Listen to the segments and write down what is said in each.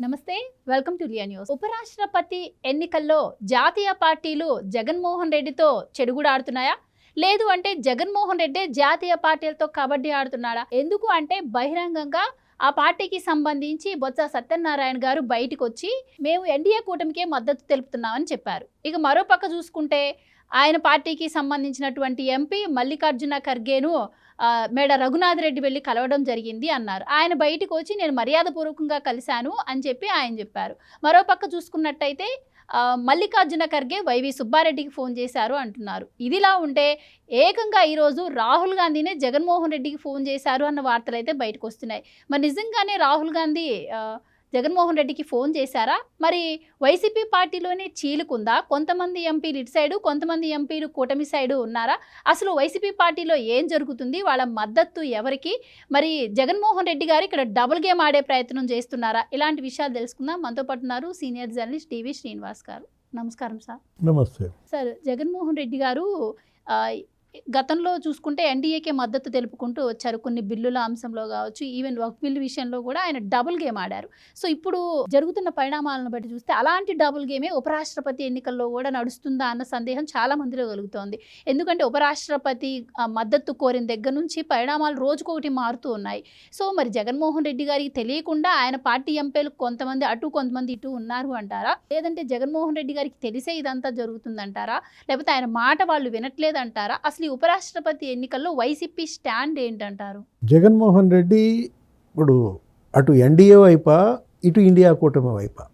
నమస్తే, welcome to Liya news. ఉపరాష్ట్రపతి ఎన్నికల్లో జాతీయ పార్టీలు జగన్మోహన్ రెడ్డితో చెడుగుడాడుతున్నాయా? లేదు అంటే జగన్మోహన్ రెడ్డి జాతీయ పార్టీలతో కబడ్డీ ఆడుతున్నాడా? ఎందుకు అంటే బహిరంగంగా ఆ పార్టీకి సంబంధించి బొత్స సత్యనారాయణ గారు బయటకు వచ్చి మేము ఎన్డీఏ కూటమికే మద్దతు తెలుపుతున్నామని చెప్పారు. ఇక మరో పక్క చూసుకుంటే ఆయన పార్టీకి సంబంధించినటువంటి ఎంపీ మల్లికార్జున ఖర్గేను మేడ రఘునాథ్ రెడ్డి వెళ్ళి కలవడం జరిగింది అన్నారు. ఆయన బయటకు వచ్చి నేను మర్యాదపూర్వకంగా కలిశాను అని చెప్పి ఆయన చెప్పారు. మరోపక్క చూసుకున్నట్టయితే మల్లికార్జున ఖర్గే వైవి సుబ్బారెడ్డికి ఫోన్ చేశారు అంటున్నారు. ఇదిలా ఉంటే ఏకంగా ఈరోజు రాహుల్ గాంధీనే జగన్మోహన్ రెడ్డికి ఫోన్ చేశారు అన్న వార్తలు అయితే బయటకు వస్తున్నాయి. మరి నిజంగానే రాహుల్ గాంధీ జగన్మోహన్ రెడ్డికి ఫోన్ చేశారా? మరి వైసీపీ పార్టీలోనే చీలుకుందా? కొంతమంది ఎంపీలు ఇటు సైడు, కొంతమంది ఎంపీలు కూటమి సైడు ఉన్నారా? అసలు వైసీపీ పార్టీలో ఏం జరుగుతుంది? వాళ్ళ మద్దతు ఎవరికి? మరి జగన్మోహన్ రెడ్డి గారు ఇక్కడ డబుల్ గేమ్ ఆడే ప్రయత్నం చేస్తున్నారా? ఇలాంటి విషయాలు తెలుసుకుందాం. మనతో పాటు ఉన్నారు సీనియర్ జర్నలిస్ట్ టీవీ శ్రీనివాస్ గారు. నమస్కారం సార్. నమస్తే సార్, జగన్మోహన్ రెడ్డి గారు గతంలో చూసుకుంటే ఎన్డీఏకే మద్దతు తెలుపుకుంటూ వచ్చారు. కొన్ని బిల్లుల అంశంలో కావచ్చు, ఈవెన్ వక్ఫ్ బిల్లు విషయంలో కూడా ఆయన డబుల్ గేమ్ ఆడారు. సో ఇప్పుడు జరుగుతున్న పరిణామాలను బట్టి చూస్తే అలాంటి డబుల్ గేమే ఉపరాష్ట్రపతి ఎన్నికల్లో కూడా నడుస్తుందా అన్న సందేహం చాలా మందిలో కలుగుతోంది. ఎందుకంటే ఉపరాష్ట్రపతి మద్దతు కోరిన దగ్గర నుంచి పరిణామాలు రోజుకొకటి మారుతూ ఉన్నాయి. సో మరి జగన్మోహన్ రెడ్డి గారికి తెలియకుండా ఆయన పార్టీ ఎంపీలు కొంతమంది అటు కొంతమంది ఇటు ఉన్నారు అంటారా? లేదంటే జగన్మోహన్ రెడ్డి గారికి తెలిసే ఇదంతా జరుగుతుందంటారా? లేకపోతే ఆయన మాట వాళ్ళు వినట్లేదంటారా? అసలు ఉపరాష్ట్రపతి ఎన్నికల్లో వైసీపీ స్టాండ్ ఏంటంటారు? జగన్మోహన్ రెడ్డి ఇప్పుడు అటు ఎన్డీఏ వైపా ఇటు ఇండియా కూటమి వైపా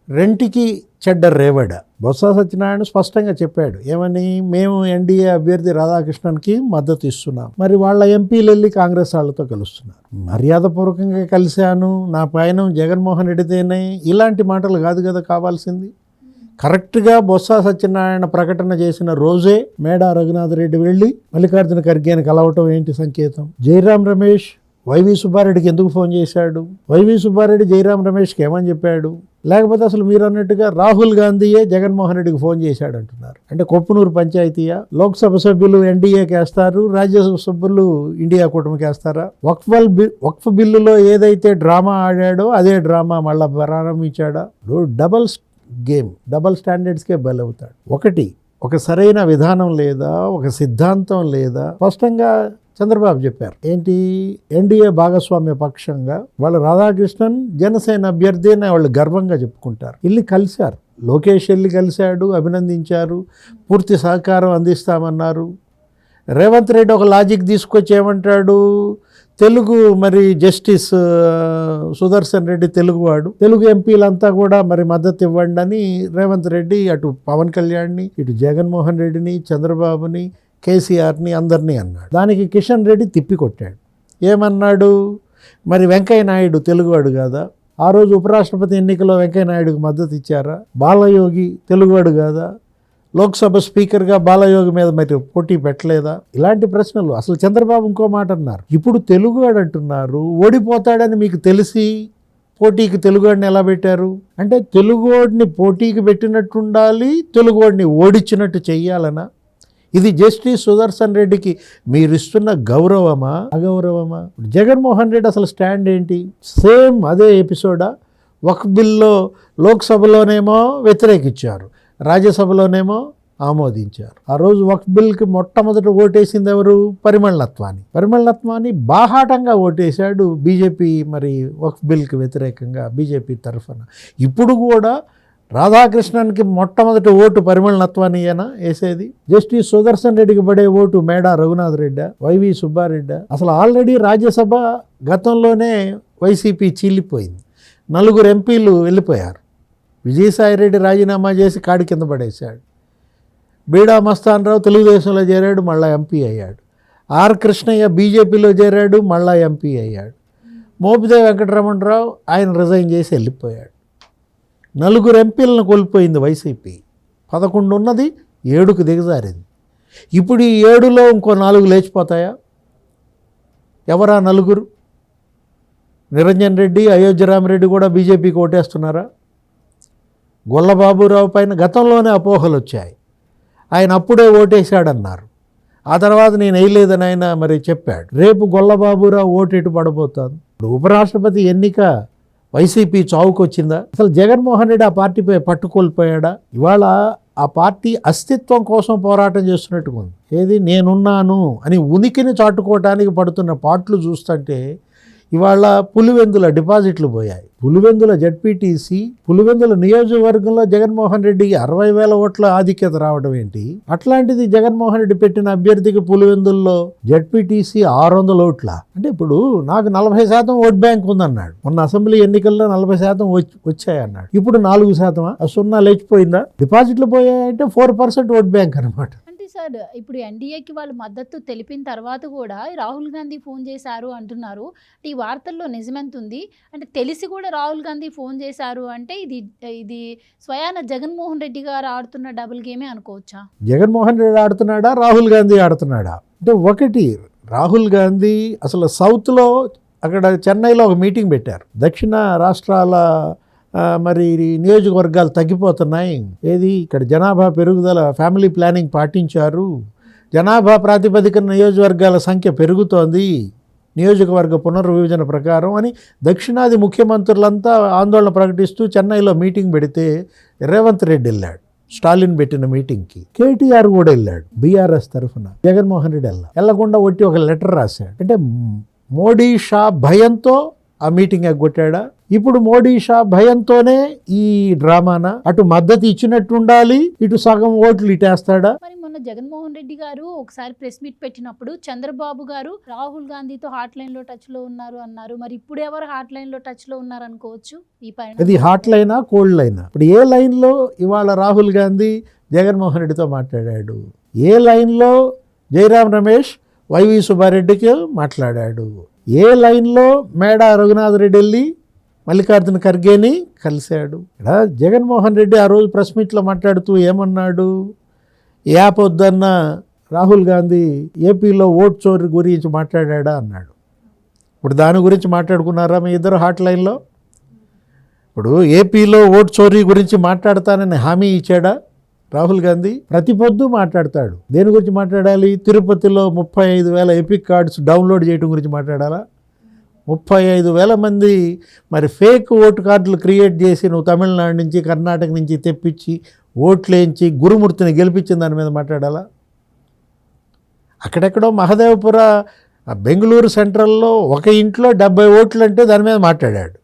రెంటికి చెడ్డ రేవడ. బొత్స సత్యనారాయణ స్పష్టంగా చెప్పాడు. ఏమని? మేము ఎన్డీఏ అభ్యర్థి రాధాకృష్ణన్కి మద్దతు ఇస్తున్నాం. మరి వాళ్ళ ఎంపీలు వెళ్ళి కాంగ్రెస్ వాళ్ళతో కలుస్తున్నారు. మర్యాదపూర్వకంగా కలిశాను, నా పయనం జగన్మోహన్ రెడ్డితేనే, ఇలాంటి మాటలు కాదు కదా కావాల్సింది. కరెక్ట్గా బొత్స సత్యనారాయణ ప్రకటన చేసిన రోజే మేడా రఘునాథ్ రెడ్డి వెళ్ళి మల్లికార్జున ఖర్గేని కలవటం ఏంటి సంకేతం? జయరాం రమేష్ వైవి సుబ్బారెడ్డికి ఎందుకు ఫోన్ చేశాడు? వైవి సుబ్బారెడ్డి జయరాం రమేష్కి ఏమని చెప్పాడు? లేకపోతే అసలు మీరు అన్నట్టుగా రాహుల్ గాంధీయే జగన్మోహన్ రెడ్డికి ఫోన్ చేశాడు అంటున్నారు. అంటే కొప్పునూరు పంచాయతీయా? లోక్సభ సభ్యులు ఎన్డీఏకి వేస్తారు, రాజ్యసభ సభ్యులు ఇండియా కూటమికి వేస్తారా? వక్ఫ్ బిల్లులో ఏదైతే డ్రామా ఆడాడో అదే డ్రామా మళ్ళా ప్రారంభించాడా? డబల్ స్టాండర్డ్స్కే బలవుతాడు. ఒక సరైన విధానం లేదా, ఒక సిద్ధాంతం లేదా, స్పష్టంగా చంద్రబాబు చెప్పారు. ఏంటి? ఎన్డీఏ భాగస్వామ్య పక్షంగా వాళ్ళు రాధాకృష్ణన్ జనసేన అభ్యర్థి అని వాళ్ళు గర్వంగా చెప్పుకుంటారు. వెళ్ళి కలిశారు. లోకేష్ వెళ్ళి కలిశాడు, అభినందించారు, పూర్తి సహకారం అందిస్తామన్నారు. రేవంత్ రెడ్డి ఒక లాజిక్ తీసుకొచ్చి ఏమంటాడు? తెలుగు మరి జస్టిస్ సుదర్శన్ రెడ్డి తెలుగువాడు, తెలుగు ఎంపీలంతా కూడా మరి మద్దతు ఇవ్వండి అని రేవంత్ రెడ్డి అటు పవన్ కళ్యాణ్ని, ఇటు జగన్మోహన్ రెడ్డిని, చంద్రబాబుని, కేసీఆర్ని అందరినీ అన్నాడు. దానికి కిషన్ రెడ్డి తిప్పికొట్టాడు. ఏమన్నాడు? మరి వెంకయ్య నాయుడు తెలుగువాడు కాదా? ఆ రోజు ఉపరాష్ట్రపతి ఎన్నికలో వెంకయ్య నాయుడుకి మద్దతు ఇచ్చారా? బాలయోగి తెలుగువాడు కాదా? లోక్సభ స్పీకర్గా బాలయోగి మీద మరి పోటీ పెట్టలేదా? ఇలాంటి ప్రశ్నలు. అసలు చంద్రబాబు ఇంకో మాట అన్నారు. ఇప్పుడు తెలుగువాడు అంటున్నారు, ఓడిపోతాడని మీకు తెలిసి పోటీకి తెలుగువాడిని ఎలా పెట్టారు? అంటే తెలుగువాడిని పోటీకి పెట్టినట్టుండాలి, తెలుగువాడిని ఓడించినట్టు చెయ్యాలనా? ఇది జస్టిస్ సుదర్శన్ రెడ్డికి మీరు ఇస్తున్న గౌరవమా, అగౌరవమా? జగన్మోహన్ రెడ్డి అసలు స్టాండ్ ఏంటి? సేమ్ అదే ఎపిసోడా? వక్ఫ్ బిల్లో లోక్సభలోనేమో వ్యతిరేకించారు, రాజ్యసభలోనేమో ఆమోదించారు. ఆ రోజు వక్ఫ్ బిల్కి మొట్టమొదట ఓటేసింది ఎవరు? పరిమళ నత్వాని బాహాటంగా ఓటేశాడు బీజేపీ. మరి వక్ఫ్ బిల్కి వ్యతిరేకంగా బీజేపీ తరఫున. ఇప్పుడు కూడా రాధాకృష్ణన్కి మొట్టమొదటి ఓటు పరిమళ నత్వానియేనా వేసేది? జస్టిస్ సుదర్శన్ రెడ్డికి పడే ఓటు మేడా రఘునాథ్ రెడ్డి, వైవి సుబ్బారెడ్డి? అసలు ఆల్రెడీ రాజ్యసభ గతంలోనే వైసీపీ చీలిపోయింది. 4 ఎంపీలు వెళ్ళిపోయారు. విజయసాయిరెడ్డి రాజీనామా చేసి కాడి కింద పడేశాడు. బీడా మస్తాన్ రావు తెలుగుదేశంలో చేరాడు, మళ్ళా ఎంపీ అయ్యాడు. ఆర్ కృష్ణయ్య బీజేపీలో చేరాడు, మళ్ళా ఎంపీ అయ్యాడు. మోపిదేవి వెంకటరమణరావు ఆయన రిజైన్ చేసి వెళ్ళిపోయాడు. 4 ఎంపీలను కోల్పోయింది వైసీపీ. 11 ఉన్నది, 7కు దిగజారింది. ఇప్పుడు ఈ 7లో ఇంకో 4 లేచిపోతాయా? ఎవరా 4? నిరంజన్ రెడ్డి, అయోధ్యరామరెడ్డి కూడా బీజేపీకి ఓటేస్తున్నారా? గొల్లబాబురావు పైన గతంలోనే అపోహలు వచ్చాయి. ఆయన అప్పుడే ఓటేశాడన్నారు. ఆ తర్వాత నేను వేయలేదని ఆయన మరి చెప్పాడు. రేపు గొల్లబాబురావు ఓటు ఎటు పడబోతుంది. ఇప్పుడు ఉపరాష్ట్రపతి ఎన్నిక వైసీపీ చావుకొచ్చిందా? అసలు జగన్మోహన్ రెడ్డి ఆ పార్టీపై పట్టుకోల్పోయాడా? ఇవాళ ఆ పార్టీ అస్తిత్వం కోసం పోరాటం చేస్తున్నట్టుగా ఉంది. ఏది నేనున్నాను అని ఉనికిని చాటుకోవటానికి పడుతున్న పాటలు చూస్తుంటే ఇవాళ పులివెందుల డిపాజిట్లు పోయాయి. పులివెందుల జడ్పీటీసీ, పులివెందుల నియోజకవర్గంలో జగన్మోహన్ రెడ్డికి 60,000 ఓట్ల ఆధిక్యత రావడం ఏంటి? అట్లాంటిది జగన్మోహన్ రెడ్డి పెట్టిన అభ్యర్థికి పులివెందుల్లో జడ్పీటీసీ 600 ఓట్ల. అంటే ఇప్పుడు నాకు 40% ఓట్ బ్యాంక్ ఉందన్నాడు. మొన్న అసెంబ్లీ ఎన్నికల్లో 40% వచ్చాయన్నాడు. ఇప్పుడు 4%. ఆ సున్నా లేచిపోయిందా? డిపాజిట్లు పోయాయంటే 4% ఓట్ బ్యాంక్ అనమాట. సార్ ఇప్పుడు ఎన్డీఏకి వాళ్ళు మద్దతు తెలిపిన తర్వాత కూడా రాహుల్ గాంధీ ఫోన్ చేశారు అంటున్నారు. ఈ వార్తల్లో నిజమెంత ఉంది? అంటే తెలిసి కూడా రాహుల్ గాంధీ ఫోన్ చేశారు అంటే ఇది స్వయాన జగన్మోహన్ రెడ్డి గారు ఆడుతున్న డబుల్ గేమే అనుకోవచ్చా? జగన్మోహన్ రెడ్డి ఆడుతున్నాడా, రాహుల్ గాంధీ ఆడుతున్నాడా? అంటే ఒకటి, రాహుల్ గాంధీ అసలు సౌత్లో అక్కడ చెన్నైలో ఒక మీటింగ్ పెట్టారు. దక్షిణ రాష్ట్రాల మరి నియోజకవర్గాలు తగ్గిపోతున్నాయి, ఏది ఇక్కడ జనాభా పెరుగుదల ఫ్యామిలీ ప్లానింగ్ పాటించారు, జనాభా ప్రాతిపదికన నియోజకవర్గాల సంఖ్య పెరుగుతోంది నియోజకవర్గ పునర్విభజన ప్రకారం అని దక్షిణాది ముఖ్యమంత్రులంతా ఆందోళన ప్రకటిస్తూ చెన్నైలో మీటింగ్ పెడితే రేవంత్ రెడ్డి వెళ్ళాడు. స్టాలిన్ పెట్టిన మీటింగ్కి కేటీఆర్ కూడా వెళ్ళాడు బీఆర్ఎస్ తరఫున. జగన్మోహన్ రెడ్డి వెళ్ళకుండా ఒట్టి ఒక లెటర్ రాశాడు. అంటే మోడీ షా భయంతో ఆ మీటింగ్ ఎగ్గొట్టాడా? ఇప్పుడు మోడీ షా భయంతోనే ఈ డ్రామానా? అటు మద్దతు ఇచ్చినట్టు ఉండాలి, ఇటు సగం ఓట్లు ఇటేస్తాడా? మరి మొన్న జగన్మోహన్ రెడ్డి గారు ఒకసారి ప్రెస్ మీట్ పెట్టినప్పుడు చంద్రబాబు గారు రాహుల్ గాంధీతో హాట్ లైన్ లో టచ్ లో ఉన్నారు అన్నారు. మరి ఇప్పుడు ఎవరు హాట్ లైన్ లో టచ్ లో ఉన్నారు అనుకోవచ్చు? ఈ పైన అది హాట్ లైనా కోల్డ్ లైనా? ఇప్పుడు ఏ లైన్ లో ఇవాళ రాహుల్ గాంధీ జగన్మోహన్ రెడ్డితో మాట్లాడాడు? ఏ లైన్ లో జయరాం రమేష్ వైవి సుబ్బారెడ్డికి మాట్లాడాడు? ఏ లైన్లో మేడా రఘునాథ్ రెడ్డి వెళ్ళి మల్లికార్జున ఖర్గేని కలిశాడు? ఇక్కడ జగన్మోహన్ రెడ్డి ఆ రోజు ప్రెస్ మీట్లో మాట్లాడుతూ ఏమన్నాడు? యాప్ వద్దన్న రాహుల్ గాంధీ ఏపీలో ఓట్ చోరీ గురించి మాట్లాడా అన్నాడు. ఇప్పుడు దాని గురించి మాట్లాడుకున్నారా మీ ఇద్దరు హాట్ లైన్లో? ఇప్పుడు ఏపీలో ఓట్ చోరీ గురించి మాట్లాడతానని హామీ ఇచ్చాడా రాహుల్ గాంధీ? ప్రతి పొద్దు మాట్లాడతాడు. దేని గురించి మాట్లాడాలి? తిరుపతిలో 35,000 ఎపిక్ కార్డ్స్ డౌన్లోడ్ చేయడం గురించి మాట్లాడాలా? 35,000 మంది మరి ఫేక్ ఓటు కార్డులు క్రియేట్ చేసి నువ్వు తమిళనాడు నుంచి కర్ణాటక నుంచి తెప్పించి ఓట్లేంచి గురుమూర్తిని గెలిపించిన దాని మీద మాట్లాడాలా? అక్కడెక్కడో మహదేవపుర బెంగళూరు సెంట్రల్లో ఒక ఇంట్లో 70 ఓట్లు అంటే దాని మీద మాట్లాడాడు.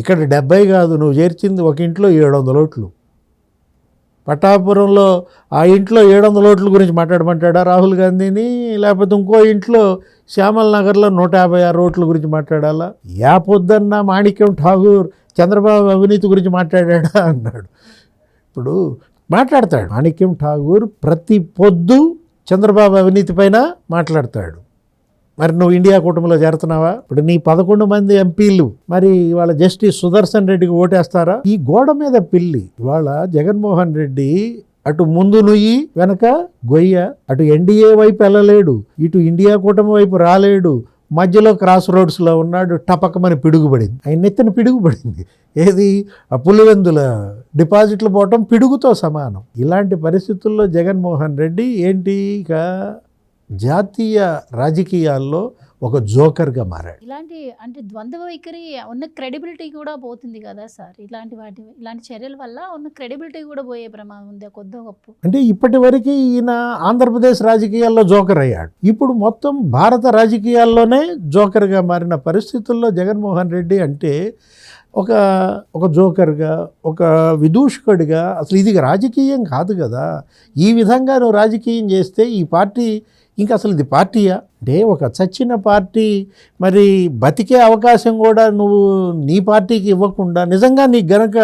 ఇక్కడ 70 కాదు, నువ్వు చేర్చింది ఒక ఇంట్లో 700 ఓట్లు. పట్టాపురంలో ఆ ఇంట్లో 700 ఓట్ల గురించి మాట్లాడమంటాడా రాహుల్ గాంధీని? లేకపోతే ఇంకో ఇంట్లో శ్యామల్ నగర్లో 156 ఓట్ల గురించి మాట్లాడాలా? యాపొద్దన్న మాణిక్యం ఠాగూర్ చంద్రబాబు అవినీతి గురించి మాట్లాడా అన్నాడు. ఇప్పుడు మాట్లాడతాడు మాణిక్యం ఠాగూర్ ప్రతి పొద్దు చంద్రబాబు అవినీతి పైన మాట్లాడతాడు. మరి నువ్వు ఇండియా కూటమిలో చేరుతున్నావా? ఇప్పుడు నీ 11 మంది ఎంపీలు మరి ఇవాళ జస్టిస్ సుదర్శన్ రెడ్డికి ఓటేస్తారా? ఈ గోడ మీద పిల్లి ఇవాళ జగన్మోహన్ రెడ్డి అటు ముందు నుయ్యి వెనక గొయ్య, అటు ఎన్డీఏ వైపు వెళ్ళలేడు, ఇటు ఇండియా కూటమి వైపు రాలేడు, మధ్యలో క్రాస్ రోడ్స్లో ఉన్నాడు. టపకమని పిడుగుపడింది, ఆయన నెత్తిన పిడుగుపడింది. ఏది? ఆ పులివెందుల డిపాజిట్లు పోవటం పిడుగుతో సమానం. ఇలాంటి పరిస్థితుల్లో జగన్మోహన్ రెడ్డి ఏంటి ఇక జాతీయ రాజకీయాల్లో ఒక జోకర్గా మారాడు. ఇలాంటి అంటే ద్వంద్వ వైఖరి ఉన్న క్రెడిబిలిటీ కూడా పోతుంది కదా సార్. ఇలాంటి చర్యల వల్ల ఉన్న క్రెడిబిలిటీ కూడా పోయే ప్రమాదం ఉంది కొద్ది గొప్ప. అంటే ఇప్పటి వరకు ఈయన ఆంధ్రప్రదేశ్ రాజకీయాల్లో జోకర్ అయ్యాడు. ఇప్పుడు మొత్తం భారత రాజకీయాల్లోనే జోకర్గా మారిన పరిస్థితుల్లో జగన్మోహన్ రెడ్డి అంటే ఒక జోకర్గా, ఒక విదూషకుడిగా, అసలు ఇది రాజకీయం కాదు కదా. ఈ విధంగా నువ్వు రాజకీయం చేస్తే ఈ పార్టీ ఇంకా అసలు ఇది పార్టీయా? అంటే ఒక చచ్చిన పార్టీ మరి బతికే అవకాశం కూడా నువ్వు నీ పార్టీకి ఇవ్వకుండా, నిజంగా నీకు గనక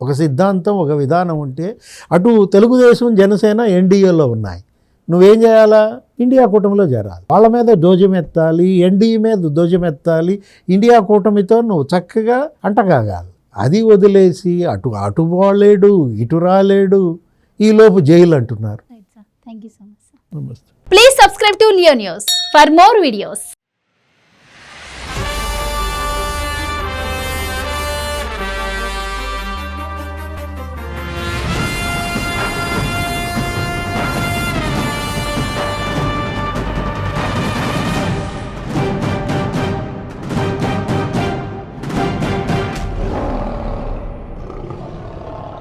ఒక సిద్ధాంతం, ఒక విధానం ఉంటే అటు తెలుగుదేశం, జనసేన ఎన్డీఏలో ఉన్నాయి, నువ్వేం చేయాలా? ఇండియా కూటమిలో చేరాలి. వాళ్ళ మీద ధ్వజమెత్తాలి, ఎన్డీఏ మీద ధ్వజమెత్తాలి, ఇండియా కూటమితో నువ్వు చక్కగా అంటగాగాలి. అది వదిలేసి అటు పోలేడు, ఇటు రాలేడు, ఈలోపు జైలు అంటున్నారు. Thank you so much. నమస్తే. Please subscribe to Leo News for more videos.